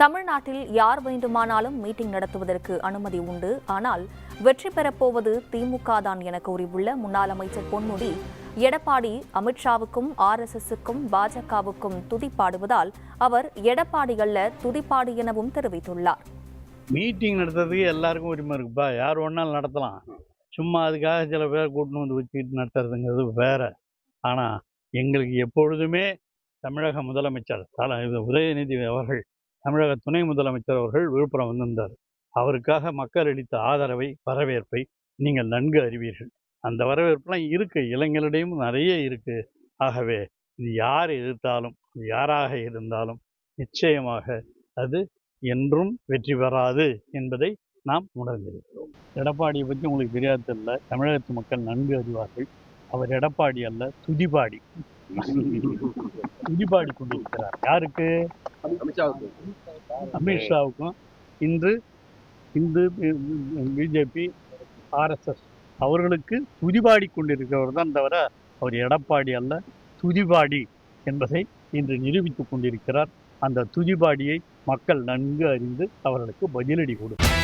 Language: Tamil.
தமிழ்நாட்டில் யார் வேண்டுமானாலும் மீட்டிங் நடத்துவதற்கு அனுமதி உண்டு. ஆனால் வெற்றி பெறப்போவது திமுக தான் என கூறியுள்ள முன்னாள் அமைச்சர் பொன்முடி, எடப்பாடி அமித்ஷாவுக்கும் RSSக்கும் பாஜகவுக்கும் துதிப்பாடுவதால் அவர் எடப்பாடி அல்ல துதிப்பாடு எனவும் தெரிவித்துள்ளார். மீட்டிங் நடத்துறதுக்கு எல்லாருக்கும் உரிமை இருக்குப்பா, யார் வேணாலும் நடத்தலாம். சும்மா அதுக்காக சில பேர் கூட்டின்னு வந்து வச்சுக்கிட்டு நடத்துறதுங்கிறது வேற. ஆனால் எங்களுக்கு எப்பொழுதுமே தமிழக முதலமைச்சர் உதயநிதி அவர்கள், தமிழக துணை முதலமைச்சர் அவர்கள் விழுப்புரம் வந்திருந்தார். அவருக்காக மக்கள் அளித்த ஆதரவை, வரவேற்பை நீங்கள் நன்கு அறிவீர்கள். அந்த வரவேற்பெல்லாம் இருக்கு, இளைஞர்களிடையும் நிறைய இருக்கு. ஆகவே இது யார் எதிர்த்தாலும், யாராக இருந்தாலும் நிச்சயமாக அது என்றும் வெற்றி பெறாது என்பதை நாம் உணர்ந்திருக்கிறோம். எடப்பாடியை பற்றி உங்களுக்கு தெரியாது தெரியல, தமிழகத்து மக்கள் நன்கு அறிவார்கள். அவர் எடப்பாடி அல்ல துதிபாடி. துதிபாடி கொண்டிருக்கிறார். யாருக்கு? அமித்ஷாவுக்கும். இன்று பிஜேபி RSS அவர்களுக்கு துதிபாடி கொண்டிருக்கிறவர் தான் தவிர அவர் எடப்பாடி அல்ல துதிபாடி என்பதை இன்று நிரூபித்துக் கொண்டிருக்கிறார். அந்த துதிபாடியை மக்கள் நன்கு அறிந்து அவர்களுக்கு பதிலடி கொடுக்கும்.